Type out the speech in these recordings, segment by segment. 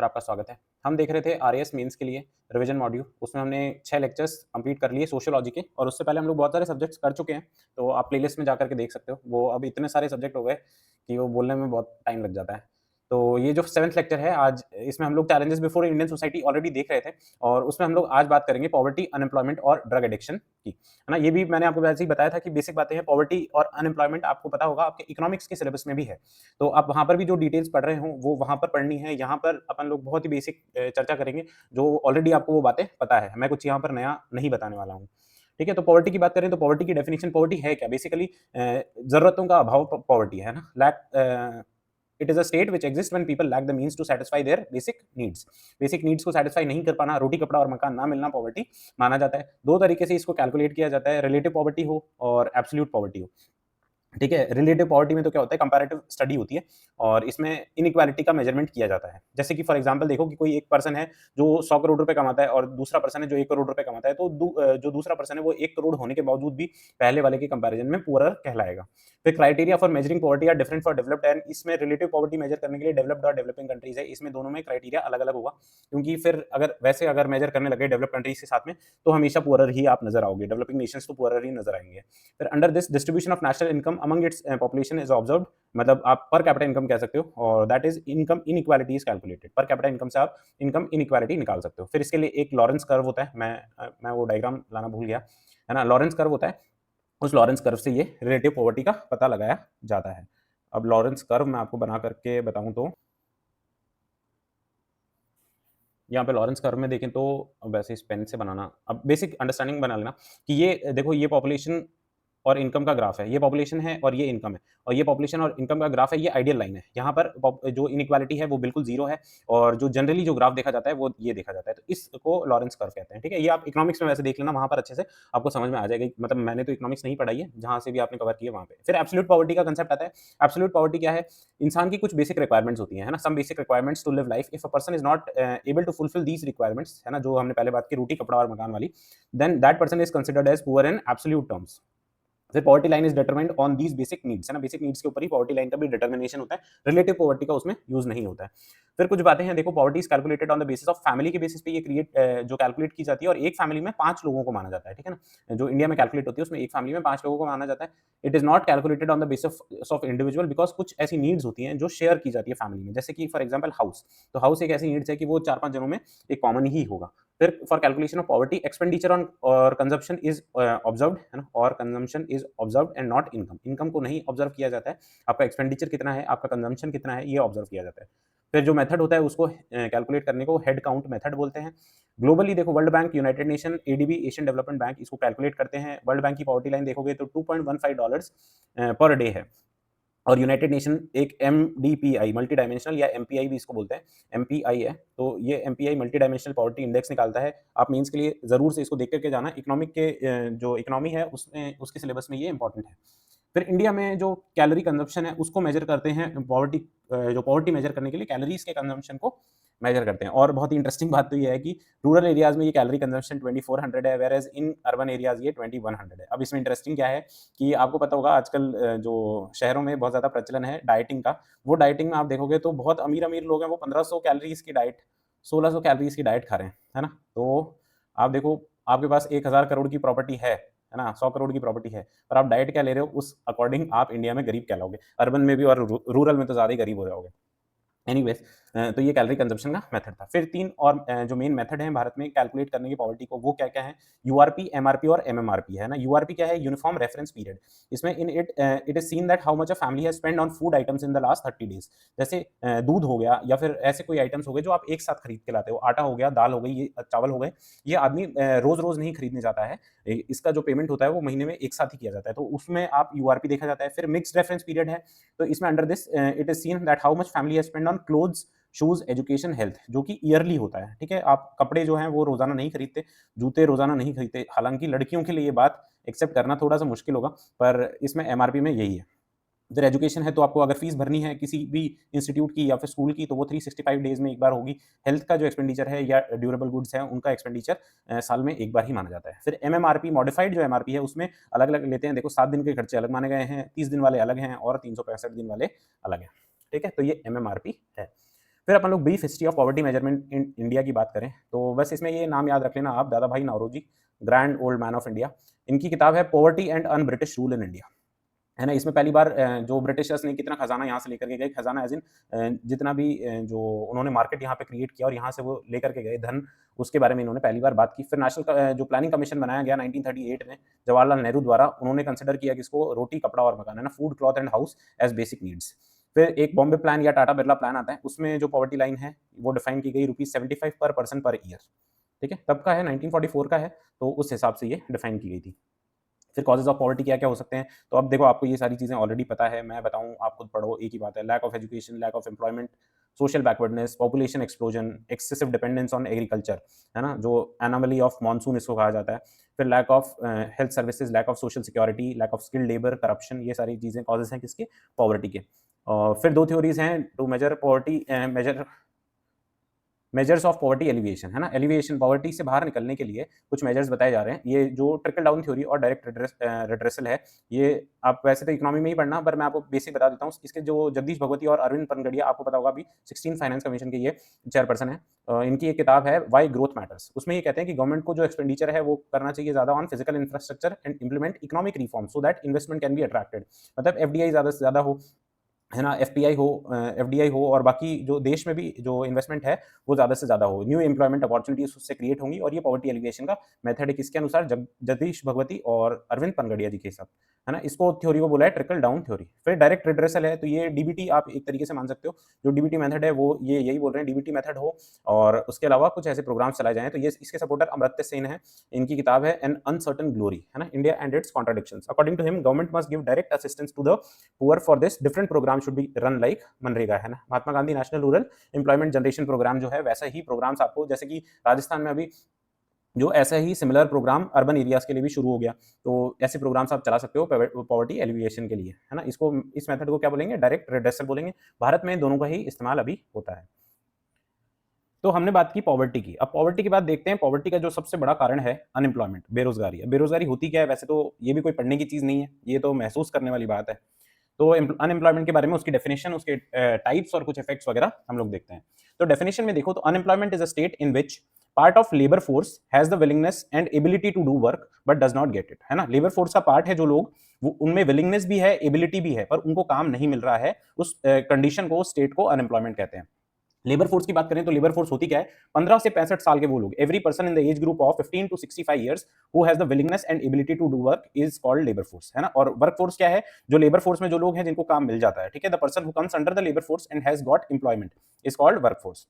पर आपका स्वागत है। हम देख रहे थे आरएएस मेंस के लिए रिवीजन मॉड्यूल, उसमें हमने 6 लेक्चर्स कंप्लीट कर लिए सोशियोलॉजी के और उससे पहले हम लोग बहुत सारे सब्जेक्ट्स कर चुके हैं, तो आप प्लेलिस्ट में जाकर के देख सकते हो। वो अब इतने सारे सब्जेक्ट हो गए कि वो बोलने में बहुत टाइम लग जाता है। तो ये जो 7th लेक्चर है आज, इसमें हम लोग challenges before Indian society already देख रहे थे और उसमें हम लोग आज बात करेंगे पॉवर्टी, अनएम्प्लॉयमेंट और ड्रग एडिक्शन की, है ना? ये भी मैंने आपको वैसे ही बताया था कि बेसिक बातें हैं। पॉवर्टी और अनएम्प्लॉयमेंट आपको पता होगा आपके इकोनॉमिक्स के सिलेबस में भी है, तो आप वहाँ पर भी जो डिटेल्स पढ़ रहे हो वो वहाँ पर पढ़नी है। यहाँ पर अपन लोग बहुत ही बेसिक चर्चा करेंगे, जो ऑलरेडी आपको वो बातें पता है। मैं कुछ यहाँ पर नया नहीं बताने वाला हूँ। ठीक है, तो पॉवर्टी की बात करें तो पॉवर्टी की डेफिनेशन, पॉवर्टी है क्या? बेसिकली जरूरतों का अभाव पॉवर्टी है ना। Lack it is a state which exist when people lack the means to satisfy their basic needs. Basic needs को सैटिस्फाई नहीं कर पाना, रोटी कपड़ा और मकान ना मिलना पॉवर्टी माना जाता है। दो तरीके से इसको कैलकुलेट किया जाता है, रिलेटिव पॉवर्टी हो और एब्सोल्यूट पॉवर्टी हो। ठीक है, रिलेटिव पॉवर्टी में तो क्या होता है, कंपैरेटिव स्टडी होती है और इसमें इनइक्वालिटी का मेजरमेंट किया जाता है। जैसे कि फॉर एग्जांपल देखो कि कोई एक पर्सन है जो 100 करोड़ रुपए कमाता है और दूसरा पर्सन है जो 1 करोड़ रुपए कमाता है, तो जो दूसरा पर्सन है वो 1 करोड़ होने के बावजूद भी पहले वाले के कंपैरिजन में पुअरर कहलाएगा। फिर criteria for measuring poverty are different for developed and इसमें रिलेटिव पॉवर्टी मेजर करने के लिए डेवलप्ड और डेवलपिंग कंट्रीज है, इसमें दोनों में क्राइटेरिया अलग-अलग होगा, क्योंकि फिर अगर मेजर करने लगे डेवलप्ड कंट्रीज के साथ में तो हमेशा पुअरर ही आप नजर आओगे, डेवलपिंग नेशंस तो पुअरर ही नजर आएंगे। फिर under this distribution of national income among its population is observed, मतलब आप पर कैपिटा इनकम कह सकते हो और that is income inequality is calculated. Per capita income से आप इनकम इनइक्वालिटी निकाल सकते हो। फिर इसके लिए एक लॉरेंस कर्व होता है, मैं वो डायग्राम लाना भूल गया, है ना। लॉरेंस कर्व होता है, उस लॉरेंस कर्व से ये रिलेटिव पॉवर्टी का पता लगाया जाता है। अब लॉरेंस कर्व मैं आपको बना करके बताऊं तो यहाँ पे लॉरेंस कर्व में देखें तो वैसे इस पेन से बनाना, अब बेसिक अंडरस्टैंडिंग बना लेना कि ये देखो ये पॉपुलेशन और इनकम का ग्राफ है, ये पॉपुलेशन है और ये इनकम है, और ये पॉपुलेशन और इनकम का ग्राफ है, ये आइडियल लाइन है। यहाँ पर जो इनइक्वालिटी है वो बिल्कुल जीरो है और जो जनरली जो ग्राफ देखा जाता है वो ये देखा जाता है, तो इसको लॉरेंस कर्व कहते हैं। ठीक है, ये आप इकोनॉमिक्स में वैसे देख लेना, वहाँ पर अच्छे से आपको समझ में आ जाएगा। मतलब मैंने तो इकोनॉमिक्स नहीं पढ़ाई है, जहाँ से भी आपने कवर किया वहाँ पे। फिर एब्सोल्यूट पॉवर्टी का कंसेप्ट आता है। एब्सोल्यूट पॉवर्टी क्या है? इंसान की कुछ बेसिक रिक्वायरमेंट्स होती हैं, है ना, some basic requirements to live life. If a person is not able to fulfil these requirements, है ना, जो हमने पहले बात की रोटी कपड़ा और मकान वाली, then that person is considered as poor in absolute terms. फिर poverty line is determined on these basic needs, है ना, बेसिक नीड्स के ऊपर ही पॉवर्टी लाइन का भी डिटर्मिनेशन होता है। रिलेटिव पॉवर्टी का उसमें यूज नहीं होता है। फिर कुछ बातें हैं, देखो poverty is calculated on the basis of family के बेसिस पे ये जो कैलकुलेट की जाती है, और एक फैमिली में 5 लोगों को माना जाता है। ठीक है ना, जो इंडिया में कैलकुलेट होती है उसमें एक फैमिली में 5 लोगों को माना जाता है। It is not calculated on the basis of individual, because कुछ ऐसी नीड्स होती हैं जो शेयर की जाती है फैमिली में, जैसे कि फॉर एग्जाम्पल हाउस, तो हाउस एक ऐसी नीड्स है कि वो 4-5 जनों में एक कॉमन ही होगा। फिर for calculation of poverty expenditure on और कंजप्शन इज ऑब्जर्व्ड, है ना, और consumption is observed and not income. Income को नहीं ऑब्जर्व किया जाता है, आपका एक्सपेंडिचर कितना है, आपका कंजम्पशन कितना है, ये ऑब्जर्व किया जाता है। फिर जो मेथड होता है उसको कैलकुलेट करने को हेड काउंट मेथड बोलते हैं। ग्लोबली देखो world bank, United nation, ADB, Asian development bank इसको कैलकुलेट करते हैं। वर्ल्ड बैंक की पॉवर्टी लाइन देखोगे तो $2.15 पर डे है, और यूनाइटेड नेशन एक एमडीपीआई, मल्टी डायमेंशनल, या एमपीआई भी इसको बोलते हैं, एमपीआई है, तो ये MPI multi dimensional poverty index निकालता है। आप मीन्स के लिए जरूर से इसको देख करके जाना, इकोनॉमिक के जो इकोनॉमी है उसमें उसके सिलेबस में ये इंपॉर्टेंट है। फिर इंडिया में जो कैलोरी कंजप्शन है उसको मेजर करते हैं, पॉवर्टी जो पॉवर्टी मेजर करने के लिए कैलोरीज के कंजम्पशन को मेजर करते हैं। और बहुत ही इंटरेस्टिंग बात तो ये है कि रूरल एरियाज में ये कैलोरी कंजम्पशन 2400 है, whereas in urban areas ये 2100 है। अब इसमें इंटरेस्टिंग क्या है कि आपको पता होगा आजकल जो शहरों में बहुत ज़्यादा प्रचलन है डाइटिंग का, वो डाइटिंग में आप देखोगे तो बहुत अमीर-अमीर लोग हैं, वो 1500 कैलोरीज़ की डाइट, 1600 कैलोरीज़ की डाइट खा रहे हैं, है ना? तो आप देखो, आपके पास 1000 करोड़ की प्रॉपर्टी है ना? 100 करोड़ की प्रॉपर्टी है, पर आप डाइट क्या ले रहे हो, उस अकॉर्डिंग आप इंडिया में गरीब कहलाओगे। अर्बन में भी और रूरल में तो ज़्यादा ही गरीब हो जाओगे। एनीवेज़ तो ये कैलोरी कंजम्पशन का मेथड था। फिर 3 और जो मेन मेथड हैं भारत में कैलकुलेट करने की पॉवर्टी को, वो क्या-क्या हैं? यूआरपी, एमआरपी और एमएमआरपी, है ना? यूआरपी क्या है? Uniform reference period. इसमें it is seen that how much a family has spent on food items in the last 30 days. जैसे दूध हो गया या फिर ऐसे कोई आइटम्स हो गए जो आप एक साथ खरीद के लाते हो। आटा हो गया, दाल हो गई, ये चावल हो गए। ये आदमी रोज़-रोज़ नहीं खरीदने जाता है। इसका जो पेमेंट होता है वो महीने में एक साथ ही किया जाता है। तो उसमें आप यूआरपी देखा जाता है। फिर मिक्स्ड रेफरेंस पीरियड है। तो इसमें under this it is seen that how much family has spent on clothes, shoes, education, health, जो कि ईयरली होता है। ठीक है? आप कपड़े जो हैं वो रोज़ाना नहीं खरीदते, जूते रोज़ाना नहीं खरीदते। हालाँकि लड़कियों के लिए ये बात एक्सेप्ट करना थोड़ा-सा मुश्किल होगा, पर इसमें एमआरपी में यही है। फिर एजुकेशन है तो आपको अगर फीस भरनी है किसी भी इंस्टीट्यूट की या फिर स्कूल की, तो वो 365 डेज़ में एक बार होगी। हेल्थ का जो एक्सपेंडिचर है या ड्यूरेबल गुड्स हैं उनका एक्सपेंडिचर साल में एक बार ही माना जाता है। फिर एमएमआरपी, मॉडिफाइड जो एमआरपी है उसमें अलग-अलग लेते हैं। देखो 7 दिन के खर्चे अलग माने गए हैं, 30 दिन वाले अलग हैं और 365 दिन वाले अलग हैं। ठीक है? तो ये एमएमआरपी है। फिर अपन लोग brief history of poverty measurement in India की बात करें तो बस इसमें ये नाम याद रख लेना आप, Dadabhai Naoroji, grand old man of India. इनकी किताब है poverty and un British rule in India, है ना। इसमें पहली बार जो ब्रिटिशर्स ने कितना खजाना यहाँ से लेकर के गए, खजाना एज इन जितना भी जो उन्होंने मार्केट यहाँ पे क्रिएट किया और यहाँ से वो लेकर के गए धन, उसके बारे में इन्होंने पहली बार बात की। फिर नेशनल जो प्लानिंग कमीशन बनाया गया 1938 में जवाहरलाल नेहरू द्वारा, उन्होंने कंसिडर किया कि इसको रोटी कपड़ा और मकान, है ना, food cloth and house as basic needs. फिर एक बॉम्बे प्लान या टाटा बिरला प्लान आता है, उसमें जो पॉवर्टी लाइन है वो डिफाइन की गई ₹75 पर पर्सन पर ईयर, ठीक है, तब का है 1944 का है, तो उस हिसाब से ये डिफाइन की गई थी। फिर कॉजेज ऑफ पॉवर्टी क्या क्या हो सकते हैं, तो अब देखो आपको ये सारी चीज़ें ऑलरेडी पता है, मैं बताऊं आप खुद पढ़ो, एक ही बात है, lack of education, lack of employment, social backwardness, population explosion, excessive dependence on agriculture, है ना, जो एनोमली ऑफ मानसून इसको कहा जाता है। फिर lack of health services, lack of social security, lack of skilled labour, corruption, ये सारी चीज़ें कॉजेज हैं किसके, पॉवर्टी के। और फिर दो थ्योरीज हैं to measure poverty, measures of poverty alleviation, है ना, एलिविएशन पॉवर्टी से बाहर निकलने के लिए कुछ मेजर्स बताए जा रहे हैं। ये जो ट्रिकल डाउन थ्योरी और डायरेक्ट रिड्रेसल है, ये आप वैसे तो इकोनॉमी में ही पढ़ना, पर मैं आपको बेसिक बता देता हूँ। इसके जो जगदीश भगवती और अरविंद पनगड़िया, आपको पता होगा, अभी 16 फाइनेंस कमीशन के ये चेयरपर्सन है। इनकी एक किताब है वाई ग्रोथ मैटर्स, उसमें ये कहते हैं कि गवर्नमेंट को जो एक्सपेंडिचर है वो करना चाहिए ज़्यादा on physical infrastructure and implement economic reform so that investment can be attracted. मतलब एफडीआई ज़्यादा से ज़्यादा हो, है ना, एफडीआई हो, और बाकी जो देश में भी जो इन्वेस्टमेंट है वो ज़्यादा से ज़्यादा हो, न्यू एम्प्लॉयमेंट अपॉर्चुनिटीज उससे क्रिएट होंगी, और ये पॉवर्टी एलिविएशन का मेथड है किसके अनुसार, जगदीश भगवती और अरविंद पनगड़िया जी के हिसाब, है ना। इसको थ्योरी को बोला है ट्रिकल डाउन थ्योरी। फिर डायरेक्ट रिड्रेसल है, तो ये डीबीटी आप एक तरीके से मान सकते हो, जो डीबीटी मेथड है वो ये यही बोल रहे हैं, डीबीटी मेथड हो और उसके अलावा कुछ ऐसे प्रोग्राम्स चलाए जाएं। तो ये इसके सपोर्टर अमर्त्य सेन है, इनकी किताब है एन अनसर्टन ग्लोरी, है ना, India and its contradictions. According to him government must give direct assistance to the poor, for this different program should be run like MNREGA, है ना। Mahatma Gandhi national rural employment generation program जो है, वैसा ही programmes आपको, जैसे कि राजस्थान में अभी जो ऐसा ही सिमिलर प्रोग्राम अर्बन एरियाज के लिए भी शुरू हो गया, तो ऐसे प्रोग्राम्स आप चला सकते हो पॉवर्टी एलिविएशन के लिए, है ना। इसको, इस मेथड को क्या बोलेंगे, डायरेक्ट रिड्रेसल बोलेंगे। भारत में दोनों का ही इस्तेमाल अभी होता है। तो हमने बात की पॉवर्टी की, अब पॉवर्टी की बात देखते हैं। पॉवर्टी का जो सबसे बड़ा कारण है अनएम्प्लॉयमेंट, बेरोजगारी है। बेरोजगारी होती क्या है, वैसे तो ये भी कोई पढ़ने की चीज नहीं है, ये तो महसूस करने वाली बात है। तो अनएम्प्लॉयमेंट के बारे में, उसकी डेफिनेशन, उसके टाइप्स और कुछ इफेक्ट्स वगैरह हम लोग देखते हैं। तो डेफिनेशन में देखो तो unemployment is a state in which part of labour force has the willingness and ability to do work but does not get it, है ना। लेबर फोर्स का पार्ट है जो लोग, वो उनमें विलिंगनेस भी है, एबिलिटी भी है, पर उनको काम नहीं मिल रहा है, उस कंडीशन को, स्टेट को अनएम्प्लॉयमेंट कहते हैं। लेबर फोर्स की बात करें तो लेबर फोर्स होती क्या है, 15 से 65 साल के वो लोग, every person in the age group of 15 to 65 years who has the willingness and ability to do work is called labour force, है ना। और वर्क फोर्स क्या है, जो लेबर फोर्स में जो लोग हैं जिनको काम मिल जाता है, ठीक है, the person who comes under the labour force and has got employment is called work force.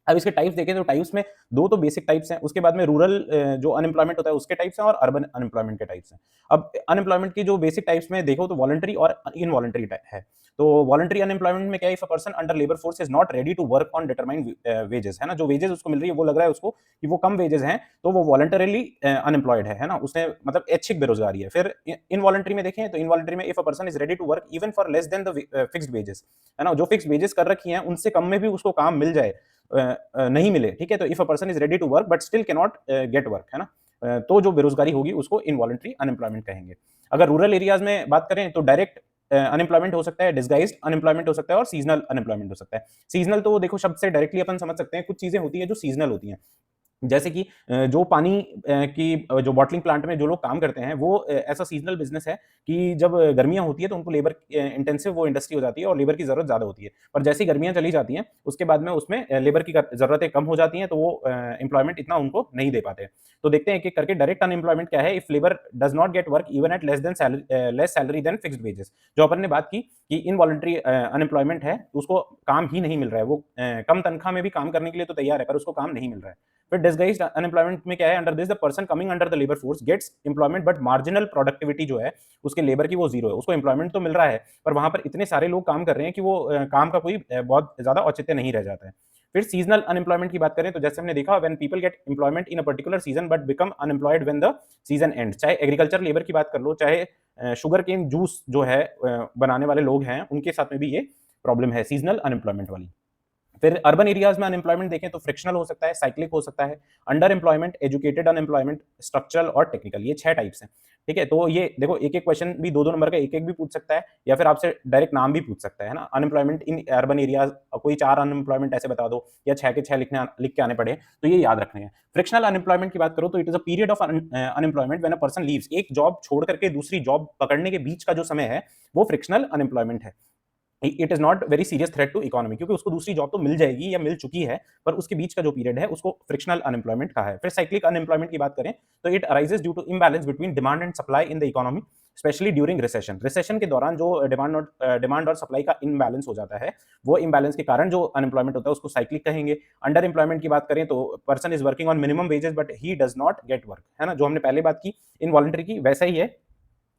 अब इसके टाइप्स देखें तो टाइप्स में दो तो बेसिक टाइप्स हैं, उसके बाद में रूरल जो अनएम्प्लॉयमेंट होता है उसके टाइप्स हैं, और अर्बन अनएम्प्लॉयमेंट के टाइप्स हैं। अब अनएम्प्लॉयमेंट की जो बेसिक टाइप्स में देखो तो वॉलंटरी और इनवॉलंटरी है। तो वॉलंटरी अनएम्प्लॉयमेंट में क्या है, if a person under labour force is not ready to work on determined wages, है ना, जो वेजेस उसको मिल रही है वो लग रहा है उसको कि वो कम वेजेस हैं, तो वो वॉलंटरीली अनएम्प्लॉयड है ना, उसने मतलब ऐच्छिक बेरोजगारी है। फिर इनवॉलंटरी में देखें तो इनवॉलंटरी में if a person is ready to work even for less than the fixed wages, है ना, जो फिक्स वेजेस कर रखी हैं उनसे कम में भी उसको काम मिल जाए, नहीं मिले, ठीक है, तो if a person is ready to work but still can not get work, है ना, तो जो बेरोजगारी होगी उसको इनवॉलंटरी अनएम्प्लॉयमेंट कहेंगे। अगर रूरल एरियाज में बात करें तो डायरेक्ट अनएम्प्लॉयमेंट हो सकता है, डिस्गाइज्ड अनएम्प्लॉयमेंट हो सकता है, और सीजनल अनएम्प्लॉयमेंट हो सकता है। सीजनल तो देखो शब्द से डायरेक्टली अपन समझ सकते हैं, कुछ चीजें होती है जो सीजनल होती हैं, जैसे कि जो पानी की जो बॉटलिंग प्लांट में जो लोग काम करते हैं, वो ऐसा सीजनल बिजनेस है कि जब गर्मियां होती है तो उनको लेबर इंटेंसिव वो इंडस्ट्री हो जाती है और लेबर की जरूरत ज्यादा होती है, पर जैसे ही गर्मियां चली जाती हैं उसके बाद में उसमें लेबर की जरूरतें कम हो जाती हैं, तो वो एम्प्लॉयमेंट इतना उनको नहीं दे पाते। तो देखते हैं एक एक करके। डायरेक्ट अनएम्प्लॉयमेंट क्या है, if labour does not get work even at less salary than fixed wages, जो अपन ने बात की कि इनवॉलंटरी अनएम्प्लॉयमेंट है, उसको काम ही नहीं मिल रहा है, वो कम तनख्वाह में भी काम करने के लिए तो तैयार है पर उसको काम नहीं मिल रहा है। फिर डिस्गाइज्ड अनएम्प्लॉयमेंट में क्या है, under this the person coming under the labour force gets employment but marginal productivity जो है उसके लेबर की वो जीरो है, उसको एम्प्लॉयमेंट तो मिल रहा है पर वहां पर इतने सारे लोग काम कर रहे हैं कि वो काम का कोई बहुत ज्यादा औचित्य नहीं रह जाता है। फिर सीजनल अनएम्प्लॉयमेंट की बात करें तो जैसे हमने देखा, when people get employment in a particular season but become unemployed when the season and, चाहे एग्रीकल्चर लेबर की बात कर लो, चाहे शुगर केन जूस जो है बनाने वाले लोग हैं, उनके साथ में भी ये प्रॉब्लम है सीजनल अनएम्प्लॉयमेंट वाली। फिर अर्बन एरियाज में अनएम्प्लॉयमेंट देखें तो फ्रिक्शनल हो सकता है, साइक्लिक हो सकता है, under employment, educated unemployment, structural और टेक्निकल, ये 6 टाइप्स हैं। ठीक है, तो ये देखो एक-एक क्वेश्चन भी 2-2 नंबर का एक-एक भी पूछ सकता है या फिर आपसे डायरेक्ट नाम भी पूछ सकता है ना? अनएम्प्लॉयमेंट इन अर्बन एरियाज, कोई 4 अनएम्प्लॉयमेंट ऐसे बता दो या 6 के 6 लिख के आने पड़े, तो ये याद रखने हैं। फ्रिक्शनल अनएम्प्लॉयमेंट की बात करो तो it is a period of unemployment when a person leaves, एक जॉब छोड़ करके दूसरी जॉब पकड़ने के बीच का जो समय है, वो फ्रिक्शनल अनएम्प्लॉयमेंट है। It is not very serious threat to economy, क्योंकि उसको दूसरी जॉब तो मिल जाएगी या मिल चुकी है, पर उसके बीच का जो पीरियड है उसको फ्रिक्शनल अनएम्प्लॉयमेंट कहा है। फिर साइक्लिक अनएम्प्लॉयमेंट की बात करें तो it arises due to imbalance between demand and supply in the economy, specially during recession. Recession के दौरान जो डिमांड और सप्लाई का इम्बैलेंस हो जाता है, वो इम्बैलेंस के कारण जो अनएम्प्लॉयमेंट होता है उसको साइक्लिक कहेंगे। अंडर एम्प्लॉयमेंट की बात करें तो person is working on minimum wages but he does not get work, है ना, जो हमने पहले बात की इनवॉलंटरी की, वैसा ही है।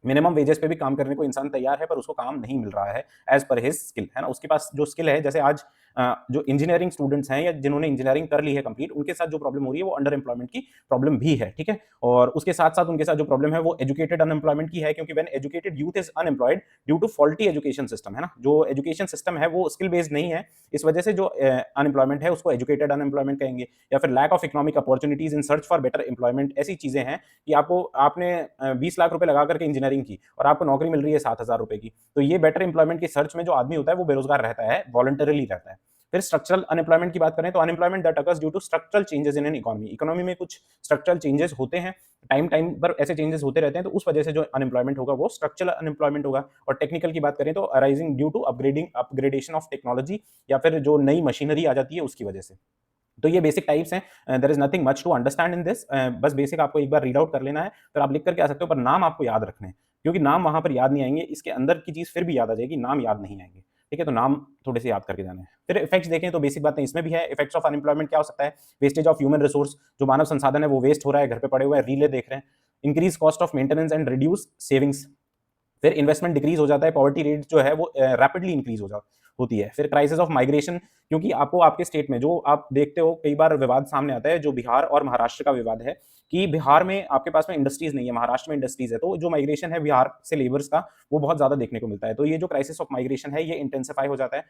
मिनिमम वेजेस पे भी काम करने को इंसान तैयार है, पर उसको काम नहीं मिल रहा है एज पर हिज स्किल, है ना, उसके पास जो स्किल है। जैसे आज जो इंजीनियरिंग स्टूडेंट्स हैं या जिन्होंने इंजीनियरिंग कर ली है कंप्लीट, उनके साथ जो प्रॉब्लम हो रही है वो अंडर एम्प्लॉयमेंट की प्रॉब्लम भी है। ठीक है, और उसके साथ साथ उनके साथ जो प्रॉब्लम है वो एजुकेटेड अनएम्प्लॉयमेंट की है, क्योंकि when educated youth is unemployed due to faulty education system, है ना, जो एजुकेशन सिस्टम है वो स्किल बेस्ड नहीं है, इस वजह से जो अनएम्प्लॉयमेंट है उसको एजुकेटेड अनएम्प्लॉयमेंट कहेंगे। या फिर lack of economic opportunities in search for better employment, ऐसी चीजें हैं कि आपने 20 लाख रुपए लगा करके इंजीनियरिंग की और आपको नौकरी मिल रही है 7,000 रुपए की, तो ये बेटर एम्प्लॉयमेंट की सर्च में जो आदमी होता है वो बेरोजगार रहता है, वॉलंटरली रहता है। फिर स्ट्रक्चरल अनएम्प्लॉयमेंट की बात करें तो unemployment that occurs due to structural changes in an economy, economy में कुछ स्ट्रक्चरल चेंजेस होते हैं, टाइम टाइम पर ऐसे चेंजेस होते रहते हैं, तो उस वजह से जो अनएम्प्लॉयमेंट होगा वो स्ट्रक्चरल अनएम्प्लॉयमेंट होगा। और टेक्निकल की बात करें तो arising due to upgradation of technology, या फिर जो नई मशीनरी आ जाती है उसकी वजह से। तो ये बेसिक टाइप्स हैं, there is nothing much to understand in this, बस बेसिक आपको एक बार रीड आउट कर लेना है, फिर आप लिख करके आ सकते हो, पर नाम आपको याद रखने हैं, क्योंकि नाम वहां पर याद नहीं आएंगे, इसके अंदर की चीज फिर भी याद आ जाएगी, नाम याद नहीं आएंगे। ठीक है, तो नाम थोड़े से याद करके जाने हैं। फिर इफेक्ट्स देखें तो बेसिक बातें इसमें भी है। इफेक्ट्स ऑफ अनएम्प्लॉयमेंट क्या हो सकता है? वेस्टेज ऑफ ह्यूमन रिसोर्स, जो मानव संसाधन है वो वेस्ट हो रहा है, घर पे पड़े हुए हैं, रीले देख रहे हैं। Increase cost of maintenance and reduce savings, फिर इन्वेस्टमेंट डिक्रीज हो जाता है, पॉवर्टी रेट जो है वो रैपिडली इंक्रीज होती है। फिर क्राइसिस ऑफ माइग्रेशन, क्योंकि आपको आपके स्टेट में जो आप देखते हो कई बार विवाद सामने आता है, जो बिहार और महाराष्ट्र का विवाद है, कि बिहार में आपके पास में इंडस्ट्रीज नहीं है, महाराष्ट्र में इंडस्ट्रीज है, तो जो माइग्रेशन है बिहार से लेबर्स का वो बहुत ज्यादा देखने को मिलता है। तो ये जो क्राइसिस ऑफ माइग्रेशन है ये इंटेंसिफाई हो जाता है।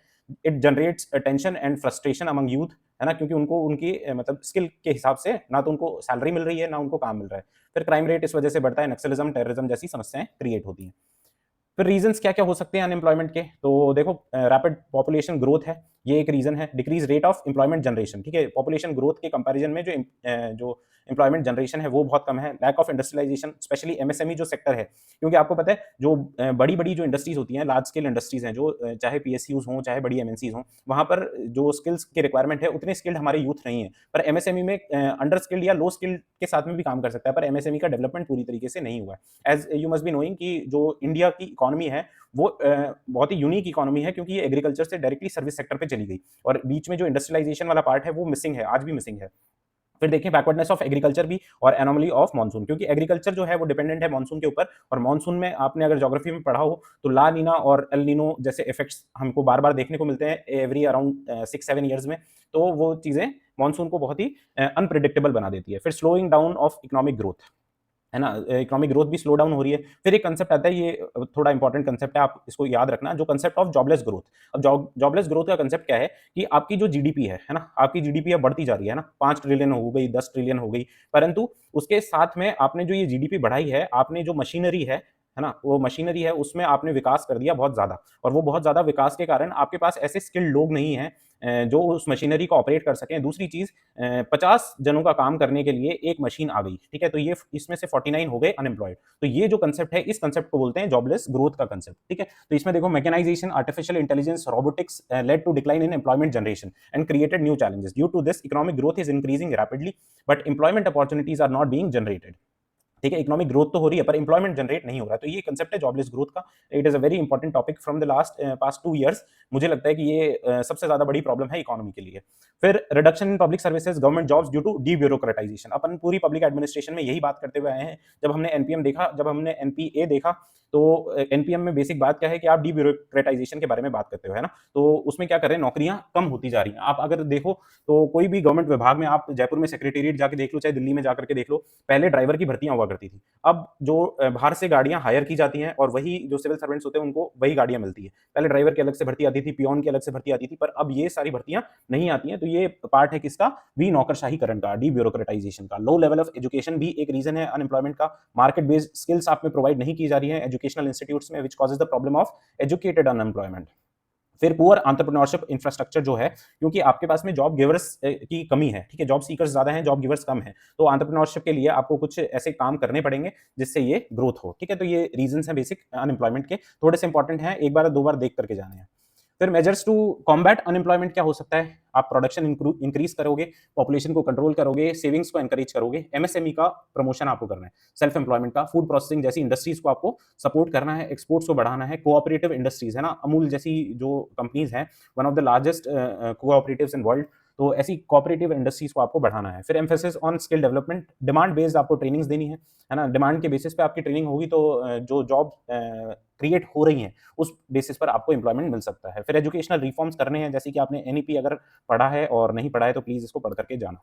It generates tension and frustration among youth, है ना, क्योंकि उनको उनकी मतलब स्किल के हिसाब से ना तो उनको सैलरी मिल रही है ना उनको काम मिल रहा है। फिर क्राइम रेट इस वजह से बढ़ता है, नक्सलिज्म, टेररिज्म जैसी समस्याएं क्रिएट होती हैं। फिर रीजंस क्या क्या हो सकते हैं अनएम्प्लॉयमेंट के? तो देखो, रैपिड पॉपुलेशन ग्रोथ है, ये एक रीजन है। Decrease rate of employment generation, ठीक है, पॉपुलेशन ग्रोथ के कंपैरिजन में जो एम्प्लॉयमेंट जनरेशन है वो बहुत कम है। Lack of industrialisation, specially MSME जो सेक्टर है, क्योंकि आपको पता है जो बड़ी बड़ी जो इंडस्ट्रीज होती हैं, लार्ज स्केल इंडस्ट्रीज हैं, जो चाहे पीएसयूज हों चाहे बड़ी एमएनसीज हों, वहां पर जो स्किल्स की रिक्वायरमेंट है उतने स्किल्ड हमारे यूथ नहीं है। पर एमएसएमई में अंडर स्किल्ड या लो स्किल्ड के साथ में भी काम कर सकता है, पर एमएसएमई का डेवलपमेंट पूरी तरीके से नहीं हुआ है। As you must be knowing कि जो इंडिया की इकोनॉमी है वो बहुत ही यूनिक इकोनॉमी है, क्योंकि ये एग्रीकल्चर से डायरेक्टली सर्विस सेक्टर पे चली गई, और बीच में जो इंडस्ट्रियलाइजेशन वाला पार्ट है वो मिसिंग है, आज भी मिसिंग है। फिर देखें बैकवर्डनेस ऑफ एग्रीकल्चर भी, और एनोमली ऑफ मानसून, क्योंकि एग्रीकल्चर जो है वो डिपेंडेंट है मानसून के ऊपर, और मानसून में आपने अगर ज्योग्राफी में पढ़ा हो तो ला नीना और एल नीनो जैसे इफेक्ट्स हमको बार बार देखने को मिलते हैं एवरी अराउंड 6-7 ईयर्स में, तो वो चीजें मानसून को बहुत ही अनप्रिडिक्टेबल बना देती है। फिर slowing down of economic growth, है ना, इकोनॉमिक ग्रोथ भी स्लो डाउन हो रही है। फिर एक कंसेप्ट आता है, ये थोड़ा इंपॉर्टेंट कंसेप्ट है, आप इसको याद रखना, जो कंसेप्ट ऑफ जॉबलेस ग्रोथ। अब जॉबलेस ग्रोथ का कंसेप्ट क्या है कि आपकी जो जीडीपी है ना, आपकी जीडीपी अब बढ़ती जा रही है ना, 5 ट्रिलियन हो गई, 10 ट्रिलियन हो गई, परंतु उसके साथ में आपने जो ये जीडीपी बढ़ाई है, आपने जो मशीनरी है ना, वो मशीनरी है उसमें आपने विकास कर दिया बहुत ज्यादा, और वो बहुत ज्यादा विकास के कारण आपके पास ऐसे स्किल्ड लोग नहीं है जो उस मशीनरी को ऑपरेट कर सकें। दूसरी चीज, 50 जनों का काम करने के लिए एक मशीन आ गई, ठीक है, तो ये इसमें से 49 हो गए अनएम्प्लॉयड। तो ये जो कंसेप्ट है, इस कंसेप्ट को बोलते हैं जॉबलेस ग्रोथ का कंसेप्ट। ठीक है, तो इसमें देखो, mechanisation, artificial intelligence, robotics led to decline in employment generation and created new challenges. Due to this economic growth is increasing rapidly but employment opportunities are not being generated. ठीक है, economic growth तो हो रही है पर employment generate नहीं हो रहा है, तो ये कंसेप्ट है जॉबलेस ग्रोथ का। It is a very important topic from the past 2 years. मुझे लगता है कि ये सबसे ज्यादा बड़ी प्रॉब्लम है इकोनॉमी के लिए। फिर reduction in public services, government jobs due to de bureaucratization. अपन पूरी पब्लिक एडमिनिस्ट्रेशन में यही बात करते हुए आए हैं। जब हमने एनपीएम देखा, जब हमने एनपीए देखा, तो एनपीएम में बेसिक बात क्या है कि आप डी ब्यूरोक्रेटाइजेशन के बारे में बात करते हो, है ना, तो उसमें क्या कर रहे हैं, नौकरियां कम होती जा रही हैं। आप अगर देखो तो कोई भी गवर्नमेंट विभाग में, आप जयपुर में सेक्रेटेरिएट जाके देख लो, चाहे दिल्ली में जाकर के देख लो, पहले ड्राइवर की भर्तियां हुआ करती थी। अब जो बाहर से गाड़ियाँ हायर की जाती हैं और वही जो सिविल सर्वेंट्स होते हैं उनको वही गाड़ियाँ मिलती है। पहले ड्राइवर की अलग से भर्ती आती थी, पियोन की अलग से भर्ती आती थी, पर अब ये सारी भर्तियाँ नहीं आती हैं। तो ये पार्ट है किसका? नौकरशाहीकरण का, डीब्यूरोक्रेटाइजेशन का। लो लेवल ऑफ एजुकेशन भी एक रीजन है अनएम्प्लॉयमेंट का। मार्केट बेस्ड स्किल्स आप में प्रोवाइड नहीं की जा रही है एजुकेशनल इंस्टीट्यूट्स में, which causes the problem of educated unemployment. फिर पुअर एंटरप्रेन्योरशिप इंफ्रास्ट्रक्चर जो है, क्योंकि आपके पास में जॉब गिवर्स की कमी है, ठीक है, जॉब सीकर्स ज्यादा हैं, जॉब गिवर्स कम है, तो एंटरप्रेन्योरशिप के लिए आपको कुछ ऐसे काम करने पड़ेंगे जिससे ये ग्रोथ हो, ठीक है। तो ये रीजंस हैं बेसिक अनएम्प्लॉयमेंट के, थोड़े से इंपॉर्टेंट हैं, एक बार दो बार देख करके जाने हैं। फिर मेजर्स टू कॉम्बैट अनएम्प्लॉयमेंट क्या हो सकता है? आप प्रोडक्शन इंक्रीज करोगे, पॉपुलेशन को कंट्रोल करोगे, सेविंग्स को एनकरेज करोगे, एमएसएमई का प्रमोशन आपको करना है, सेल्फ एम्प्लॉयमेंट का, फूड प्रोसेसिंग जैसी इंडस्ट्रीज को आपको सपोर्ट करना है, एक्सपोर्ट्स को बढ़ाना है, कोऑपरेटिव इंडस्ट्रीज है ना, अमूल जैसी जो कंपनीज हैं, one of the largest cooperatives in world, तो ऐसी कोऑपरेटिव इंडस्ट्रीज को आपको बढ़ाना है। फिर emphasis on skill development, demand based आपको ट्रेनिंग्स देनी है ना, डिमांड के बेसिस पे आपकी ट्रेनिंग होगी तो जो जॉब क्रिएट हो रही हैं उस बेसिस पर आपको एम्प्लॉयमेंट मिल सकता है। फिर एजुकेशनल रिफॉर्म्स करने हैं, जैसे कि आपने एनईपी अगर पढ़ा है और नहीं पढ़ा है तो प्लीज इसको पढ़ करके जाना,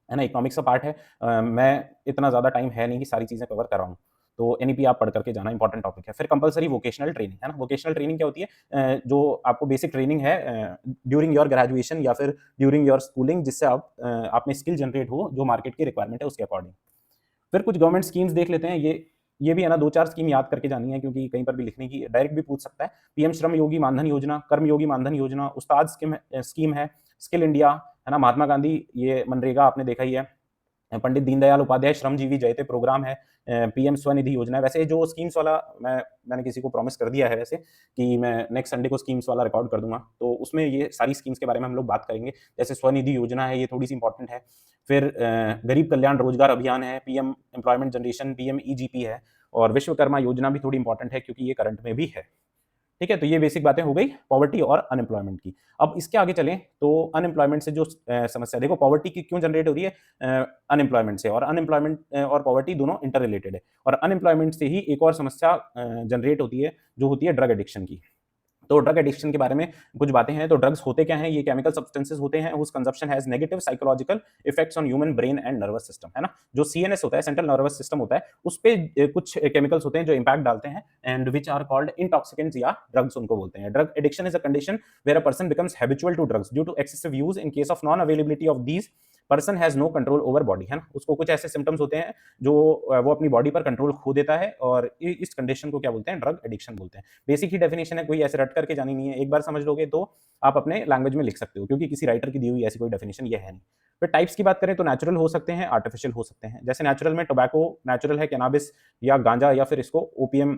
है ना, इकोनॉमिक्स का पार्ट है। मैं इतना ज़्यादा टाइम है नहीं कि सारी चीज़ें कवर कर रहा हूँ, तो एनईपी आप पढ़ करके जाना, इंपॉर्टेंट टॉपिक है। फिर कंपलसरी वोकेशनल ट्रेनिंग, है ना, वोकेशनल ट्रेनिंग क्या होती है? जो आपको बेसिक ट्रेनिंग है ड्यूरिंग योर ग्रेजुएशन या फिर ड्यूरिंग योर स्कूलिंग, जिससे आप में स्किल जनरेट हो जो मार्केट की रिक्वायरमेंट है उसके अकॉर्डिंग। फिर कुछ गवर्नमेंट स्कीम्स देख लेते हैं, ये भी है ना, दो चार स्कीम याद करके जानी है क्योंकि कहीं पर भी लिखने की डायरेक्ट भी पूछ सकता है। पीएम श्रम योगी मानधन योजना, कर्म योगी मानधन योजना, उस्ताद स्कीम है, स्किल इंडिया, है ना, महात्मा गांधी, ये मनरेगा आपने देखा ही है, पंडित दीनदयाल उपाध्याय श्रमजीवी जयते प्रोग्राम है, पीएम स्वनिधि योजना है। वैसे जो स्कीम्स वाला मैंने किसी को प्रॉमिस कर दिया है वैसे कि मैं नेक्स्ट संडे को स्कीम्स वाला रिकॉर्ड कर दूंगा, तो उसमें ये सारी स्कीम्स के बारे में हम लोग बात करेंगे। जैसे स्वनिधि योजना है, ये थोड़ी सी इंपॉर्टेंट है। फिर गरीब कल्याण रोजगार अभियान है, PM employment generation, PM EGP है, और विश्वकर्मा योजना भी थोड़ी इंपॉर्टेंट है क्योंकि ये करंट में भी है, ठीक है। तो ये बेसिक बातें हो गई पॉवर्टी और अनएम्प्लॉयमेंट की। अब इसके आगे चलें तो अनएम्प्लॉयमेंट से जो समस्या, देखो पॉवर्टी की क्यों जनरेट हो रही है अनएम्प्लॉयमेंट से, और अनएम्प्लॉयमेंट और पॉवर्टी दोनों इंटर रिलेटेड है, और अनएम्प्लॉयमेंट से ही एक और समस्या जनरेट होती है जो होती है ड्रग एडिक्शन की। तो ड्रग एडिक्शन के बारे में कुछ बातें हैं। तो ड्रग्स होते क्या हैं? ये केमिकल सब्सटेंसेस होते हैं whose consumption has negative psychological effects on human brain and nervous system, है ना। जो सीएनएस होता है, सेंट्रल नर्वस सिस्टम होता है, उस पे कुछ केमिकल्स होते हैं जो इंपैक्ट डालते हैं, and which are called intoxicants या ड्रग्स उनको बोलते हैं। Drug addiction is a condition where a person becomes habitual to drugs due to excessive use. In case of non availability of these, person has no control over body, है ना। उसको कुछ ऐसे symptoms होते हैं जो वो अपनी बॉडी पर कंट्रोल खो देता है, और इस कंडीशन को क्या बोलते हैं? ड्रग एडिक्शन बोलते हैं। बेसिक ही डेफिनेशन है, कोई ऐसे रट करके जानी नहीं है, एक बार समझ लोगे तो आप अपने लैंग्वेज में लिख सकते हो, क्योंकि किसी राइटर की दी हुई ऐसी कोई डेफिनेशन ये है नहीं। फिर टाइप्स की बात करें तो नेचुरल हो सकते हैं, आर्टिफिशियल हो सकते हैं। जैसे नेचुरल में टोबैको नेचुरल है, कैनाबिस या गांजा या फिर इसको ओपीएम,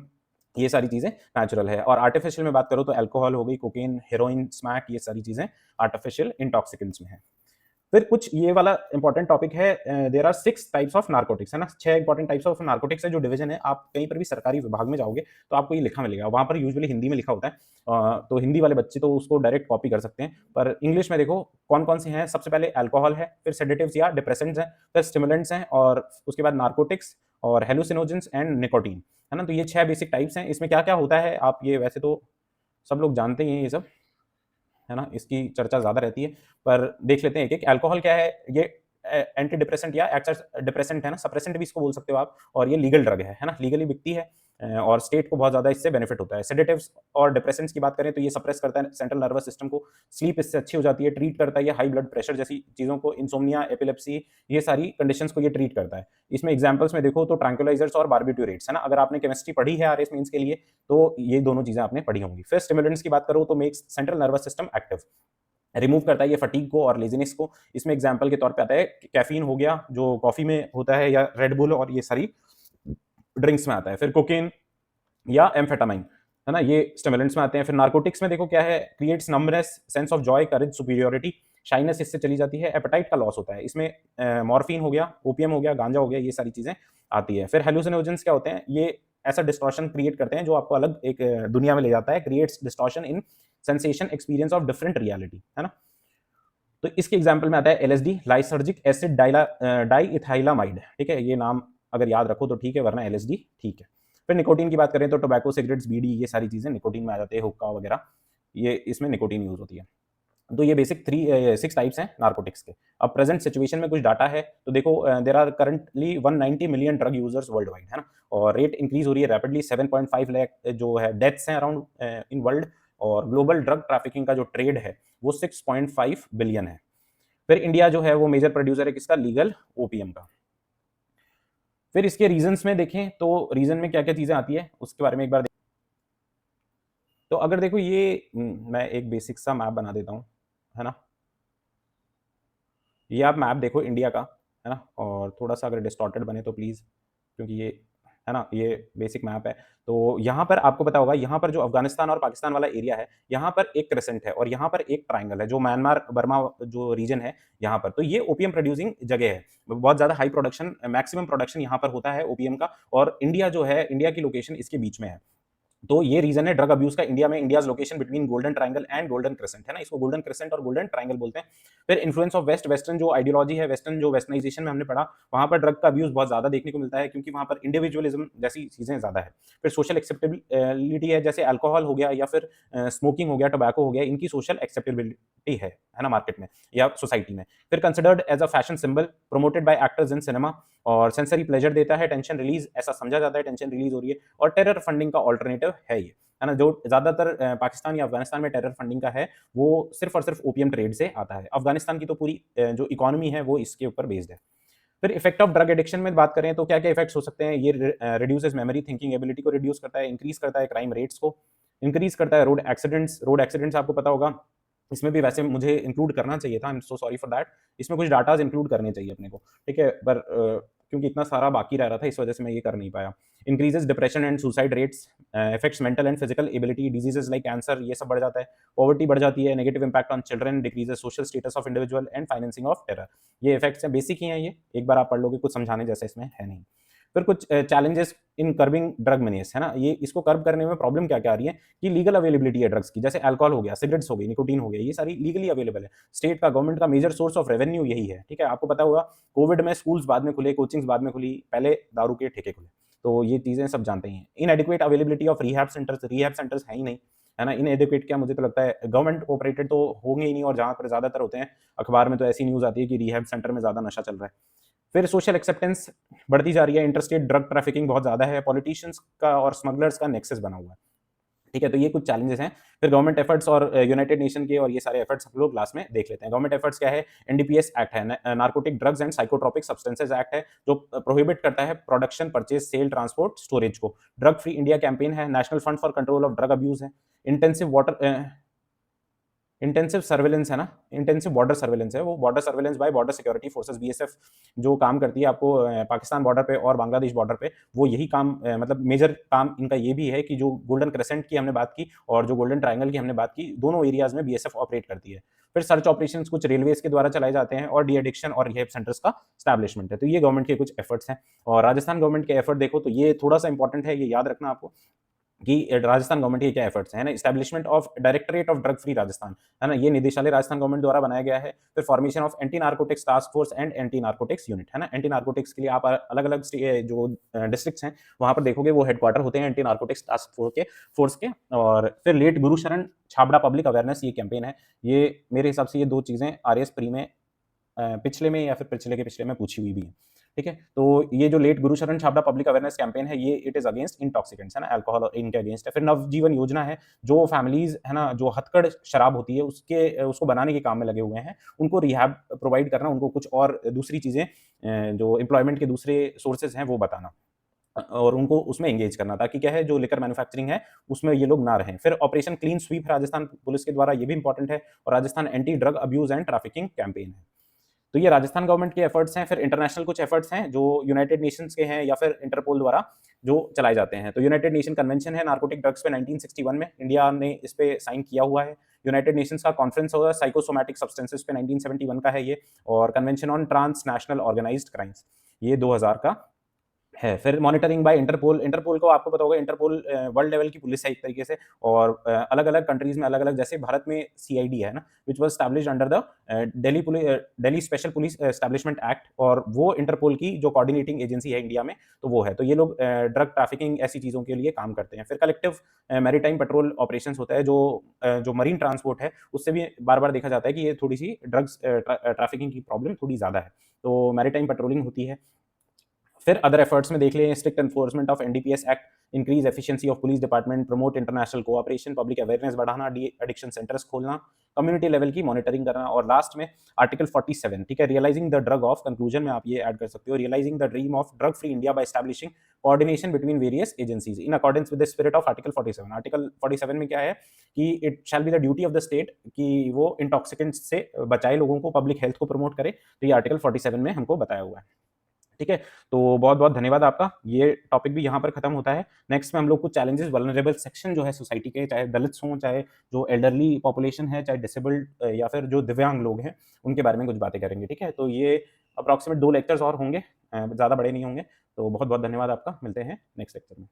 ये सारी चीजें नेचुरल है। और आर्टिफिशियल में बात करो तो अल्कोहल हो गई, कोकेन, हेरोइन, स्मैक, ये सारी चीजें आर्टिफिशियल इंटॉक्सिकेंट्स में है। फिर कुछ ये वाला इंपॉर्टेंट टॉपिक है, there are 6 types of narcotics, है ना, 6 इंपॉर्टेंट टाइप्स ऑफ नार्कोटिक्स है जो डिवीजन है। आप कहीं पर भी सरकारी विभाग में जाओगे तो आपको ये लिखा मिलेगा, वहां पर यूजुअली हिंदी में लिखा होता है, तो हिंदी वाले बच्चे तो उसको डायरेक्ट कॉपी कर सकते हैं, पर इंग्लिश में देखो कौन कौन से हैं। सबसे पहले अल्कोहल है, फिर सेडेटिव्स या डिप्रेसेंट्स हैं, फिर स्टिमुलेंट्स हैं, और उसके बाद नार्कोटिक्स और हेलुसिनोजेंस एंड निकोटीन, है ना। तो ये 6 बेसिक टाइप्स हैं। इसमें क्या क्या होता है आप ये वैसे तो सब लोग जानते ही हैं ये सब, है ना, इसकी चर्चा ज्यादा रहती है, पर देख लेते हैं एक एक। अल्कोहल क्या है? ये एंटी डिप्रेसेंट या एक्सेस डिप्रेसेंट है ना, सप्रेसेंट भी इसको बोल सकते हो आप, और ये लीगल ड्रग है ना, लीगली बिकती है, और स्टेट को बहुत ज्यादा इससे बेनिफिट होता है। सेडेटिव्स और डिप्रेसेंट्स की बात करें तो ये सप्रेस करता है सेंट्रल नर्वस सिस्टम को, स्लीप इससे अच्छी हो जाती है, ट्रीट करता है ये हाई ब्लड प्रेशर जैसी चीजों को, इंसोम्निया, एपिलेप्सी, ये सारी कंडीशंस को ये ट्रीट करता है। इसमें एग्जांपल्स में देखो तो ट्रैंक्विलाइजर्स और बार्बिट्यूरेट्स, है ना, अगर आपने केमिस्ट्री पढ़ी है आरएस मेंस के लिए तो ये दोनों चीजें आपने पढ़ी होंगी। फिर स्टिमुलेंट्स की बात करो तो makes central nervous system active, remove करता है ये फटीग को और लेजीनेस को। इसमें एग्जांपल के तौर पे आता है कैफीन हो गया जो कॉफी में होता है, या रेड बुल, और ये सारी ड्रिंक्स में आता है। फिर कोकेन या एम्फेटामाइन, है ना, ये स्टिमुलेंट्स में आते हैं। फिर नार्कोटिक्स में देखो क्या है? Creates numbness, sense of Joy, courage, superiority, shyness इससे चली जाती है, एपेटाइट का लॉस होता है। इसमें मॉर्फिन हो गया, ओपियम हो गया, गांजा हो गया, ये सारी चीजें आती है। फिर हेलुसिनोजेंस क्या होते हैं? ये ऐसा डिस्टॉर्शन क्रिएट करते हैं जो आपको अलग एक दुनिया में ले जाता है, creates distortion in sensation experience of different reality, है ना। तो इसके एग्जाम्पल में आता है एलएसडी, लाइसर्जिक एसिड डाइइथाइलामाइड, ठीक है, ये नाम अगर याद रखो तो ठीक है, वरना एलएसडी ठीक है। फिर निकोटीन की बात करें तो टोबैको, सिगरेट्स, बीड़ी, ये सारी चीजें निकोटीन में आ जाते हैं, हुक्का वगैरह, ये इसमें निकोटीन यूज होती है। तो ये बेसिक 6 टाइप्स हैं नार्कोटिक्स के। अब प्रेजेंट सिचुएशन में कुछ डाटा है, तो देखो there are currently 190 million drug users worldwide, है ना? और रेट इंक्रीज हो रही है रैपिडली, 7.5 लाख जो है डेथ्स हैं अराउंड इन वर्ल्ड। और ग्लोबल ड्रग ट्रैफिकिंग का जो ट्रेड है वो 6.5 बिलियन है। फिर इंडिया जो है वो मेजर प्रोड्यूसर है किसका? लीगल ओपीएम का। फिर इसके रीजंस में देखें तो रीजन में क्या क्या चीजें आती है उसके बारे में एक बार तो अगर देखो ये मैं एक बेसिक सा मैप बना देता हूँ, है ना? ये आप मैप देखो इंडिया का, है ना? और थोड़ा सा अगर डिस्टॉर्टेड बने तो प्लीज़, क्योंकि ये है ना, ये बेसिक मैप है। तो यहाँ पर आपको पता होगा, यहाँ पर जो अफगानिस्तान और पाकिस्तान वाला एरिया है, यहाँ पर एक क्रेसेंट है और यहाँ पर एक ट्राइंगल है, जो म्यांमार बर्मा जो रीजन है यहाँ पर। तो ये ओपीएम प्रोड्यूसिंग जगह है, बहुत ज़्यादा हाई प्रोडक्शन, मैक्सिमम प्रोडक्शन यहाँ पर होता है ओपीएम का। और इंडिया जो है, इंडिया की लोकेशन इसके बीच में है। तो ये रीजन है ड्रग अब्यूज का इंडिया में। India's location between golden triangle and golden crescent, है ना? इसको गोल्डन क्रेसेंट और गोल्डन ट्रायंगल बोलते हैं। फिर इन्फ्लुएंस ऑफ वेस्ट, वेस्टर्न जो आइडियोलॉजी है, वेस्टर्न जो वेस्टर्नाइजेशन में हमने पढ़ा, वहां पर ड्रग का अब्यूज बहुत ज्यादा देखने को मिलता है, क्योंकि वहां पर इंडिविजुअलिज्म जैसी चीजें ज्यादा है। फिर सोशल एक्सेप्टेबिलिटी है, जैसे अल्कोहल हो गया या फिर स्मोकिंग हो गया, टोबैको हो गया, इनकी सोशल एक्सेप्टेबिलिटी है ना, मार्केट में या सोसाइटी में। फिर considered as a fashion symbol, promoted by actors in cinema, और सेंसरी प्लेजर देता है, टेंशन रिलीज ऐसा समझा जाता है, टेंशन रिलीज हो रही है। और टेरर फंडिंग का ऑल्टरनेटिव है ये, है ना? जो ज्यादातर पाकिस्तान या अफगानिस्तान में टेरर फंडिंग का है, वो सिर्फ और सिर्फ ओपीएम ट्रेड से आता है। अफगानिस्तान की तो पूरी जो इकोनॉमी है वो इसके ऊपर बेस्ड है। फिर इफेक्ट ऑफ ड्रग एडिक्शन में बात करें तो क्या क्या इफेक्ट्स हो सकते हैं? ये रिड्यूसेस मेमोरी, थिंकिंग एबिलिटी को रिड्यूस करता है, इंक्रीज करता है क्राइम रेट्स को, इंक्रीज करता है रोड एक्सीडेंट्स। रोड एक्सीडेंट्स आपको पता होगा, इसमें भी वैसे मुझे इंक्लूड करना चाहिए था, I am so sorry for that. इसमें कुछ डाटाज इंक्लूड करने चाहिए अपने को, ठीक है? पर क्योंकि इतना सारा बाकी रह रहा था, इस वजह से मैं ये कर नहीं पाया। Increases depression and suicide rates, effects mental and physical ability, diseases like cancer, ये सब बढ़ जाता है। पॉवर्टी बढ़ जाती है, negative impact on children, decreases social status of individual and financing of terror. ये इफेक्ट्स हैं, बेसिक ही हैं ये, एक बार आप पढ़ लोगे, कुछ समझाने जैसा इसमें है नहीं। फिर कुछ चैलेंजेस इन कर्बिंग ड्रग मनीस, है ना? ये इसको कर्ब करने में प्रॉब्लम क्या क्या आ रही है कि लीगल अवेलेबिलिटी है ड्रग्स की, जैसे अल्कोहल हो गया, सिगरेट्स हो गई, निकोटीन हो गया, ये सारी लीगली अवेलेबल है। स्टेट का, गवर्नमेंट का मेजर सोर्स ऑफ रेवेन्यू यही है, ठीक है? आपको पता होगा कोविड में स्कूल्स बाद में खुले, कोचिंग्स बाद में खुली, पहले दारू के ठेके खुले। तो ये चीजें सब जानते ही हैं। इनएडिक्वेट अवेलेबिलिटी ऑफ रिहैब सेंटर्स है ही नहीं, है ना? इनएडिक्वेट क्या, मुझे तो लगता है गवर्नमेंट ऑपरेटेड तो होंगे ही नहीं, और जहां पर ज्यादातर होते हैं, अखबार में तो ऐसी न्यूज आती है कि रिहैब सेंटर में ज्यादा नशा चल रहा है। फिर सोशल एक्सेप्टेंस बढ़ती जा रही है, इंटरस्टेट ड्रग ट्रैफिकिंग बहुत ज्यादा है, पॉलिटिशियंस का और स्मगलर्स का नेक्सस बना हुआ है, ठीक है? तो ये कुछ चैलेंजेस हैं। फिर गवर्नमेंट एफर्ट्स और यूनाइटेड नेशन के, और ये सारे एफर्ट्स हम लोग क्लास में देख लेते हैं। गवर्नमेंट एफर्ट्स क्या है? एनडीपीएस एक्ट है, narcotic drugs and psychotropic substances act है, जो प्रोहिबिट करता है production, purchase, sale, transport, storage को। ड्रग फ्री इंडिया कैंपेन है, national fund for control of drug abuse है, इंटेंसिव वाटर इंटेंसिव सर्वेलेंस है ना, इंटेंसिव बॉर्डर सर्वेलेंस है, वो border surveillance by border security forces, BSF, जो काम करती है आपको पाकिस्तान बॉर्डर पे और बांग्लादेश बॉर्डर पे, वो यही काम मतलब मेजर काम इनका ये भी है कि जो गोल्डन क्रेसेंट की हमने बात की और जो गोल्डन ट्रायंगल की हमने बात की, दोनों एरियाज में बीएसएफ ऑपरेट करती है। फिर सर्च ऑपरेशन कुछ रेलवेज के द्वारा चलाए जाते हैं, और डी एडिक्शन और रिहेब सेंटर्स का स्टैब्लिशमेंट है। तो ये गवर्नमेंट के कुछ एफर्ट्स हैं। और राजस्थान गवर्नमेंट के एफर्ट देखो तो ये थोड़ा सा इंपॉर्टेंट है, ये याद रखना आपको कि राजस्थान गवर्नमेंट के क्या एफर्ट्स हैं, ना? Establishment of directorate of drug free Rajasthan, है ना? ये निदेशालय राजस्थान गवर्नमेंट द्वारा बनाया गया है। फिर formation of anti narcotics task force and anti narcotics unit, है ना? एंटी नार्कोटिक्स के लिए आप अलग अलग जो डिस्ट्रिक्ट्स हैं वहां पर देखोगे, वो हेडक्वार्टर होते हैं एंटी नार्कोटिक्स टास्क फोर्स के। और फिर late Gurusharan Chhabra public awareness, ये कैंपेन है। ये मेरे हिसाब से ये दो चीजें आरएस प्री में पिछले में या फिर पिछले के पिछले में पूछी हुई भी है, ठीक है? तो ये जो late Gurusharan Chhabra public awareness campaign है, ये इट इज अगेंस्ट इंटॉक्सिकेंट्स, है ना? अल्कोहल और इनके अगेंस्ट है। फिर नवजीवन योजना है, जो फैमिलीज, है ना, जो हथकड़ शराब होती है उसको बनाने के काम में लगे हुए हैं, उनको रिहैब प्रोवाइड करना, उनको कुछ और दूसरी चीजें जो एम्प्लॉयमेंट के दूसरे सोर्सेज हैं वो बताना, और उनको उसमें एंगेज करना, ताकि क्या है, जो लिकर मैन्युफैक्चरिंग है उसमें ये लोग ना रहें। फिर operation clean sweep Rajasthan police के द्वारा, ये भी इंपॉर्टेंट है। और Rajasthan anti drug abuse and trafficking campaign है। तो ये राजस्थान गवर्नमेंट के एफर्ट्स हैं। फिर इंटरनेशनल कुछ एफर्ट्स हैं जो यूनाइटेड नेशंस के हैं या फिर इंटरपोल द्वारा जो चलाए जाते हैं। तो यूनाइटेड नेशन कन्वेंशन है नार्कोटिक ड्रग्स पे 1961 में, इंडिया ने इस पे साइन किया हुआ है। यूनाइटेड नेशंस का कॉन्फ्रेंस होगा साइकोसोमैटिक सब्सटेंसेस पे 1971 का है ये। और convention on transnational organised crimes, ये 2000 का है। फिर मॉनिटरिंग बाय इंटरपोल, इंटरपोल को आपको पता होगा, इंटरपोल वर्ल्ड लेवल की पुलिस है एक तरीके से, और अलग-अलग कंट्रीज़ में अलग-अलग, जैसे भारत में सीआईडी है ना, which was established under the Delhi special police establishment act, और वो इंटरपोल की जो कोऑर्डिनेटिंग एजेंसी है इंडिया में, तो वो है। तो ये लोग ड्रग ट्रैफिकिंग ऐसी चीज़ों के लिए काम करते हैं। फिर कलेक्टिव मैरीटाइम पेट्रोल ऑपरेशंस होता है, जो मरीन ट्रांसपोर्ट है, उससे भी बार-बार देखा जाता है कि ये थोड़ी-सी ड्रग्स ट्रैफिकिंग की प्रॉब्लम थोड़ी ज़्यादा है। तो मैरीटाइम पेट्रोलिंग होती है। फिर अदर एफर्ट्स में देख लें, strict enforcement of NDPS act, increase efficiency of police department, promote international cooperation, public awareness बढ़ाना, डी एडिक्शन सेंटर्स खोलना, कम्युनिटी लेवल की मॉनिटरिंग करना, और लास्ट में आर्टिकल 47, ठीक है, realising the drug of, conclusion में आप ये ऐड कर सकते हो, realising the dream of drug free India by establishing coordination between various agencies in accordance with the spirit of article 47। Article 47 में क्या है कि it shall be the duty of the state कि वो इंटॉक्सिकेंट्स से बचाए लोगों को, पब्लिक हेल्थ को प्रमोट करे। तो ये आर्टिकल 47 में हमको बताया हुआ है। ठीक है? तो बहुत-बहुत धन्यवाद आपका। ये टॉपिक भी यहाँ पर खत्म होता है। नेक्स्ट में हम लोग कुछ चैलेंजेस, वल्नरेबल सेक्शन जो है सोसाइटी के, चाहे दलित्स हों, चाहे जो एल्डरली पॉपुलेशन है, चाहे डिसेबल्ड या फिर जो दिव्यांग लोग हैं, उनके बारे में कुछ बातें करेंगे, ठीक है? तो ये अप्रॉक्सिमेट 2 लेक्चर्स और होंगे, ज़्यादा बड़े नहीं होंगे। तो बहुत-बहुत धन्यवाद आपका। मिलते हैं नेक्स्ट लेक्चर में।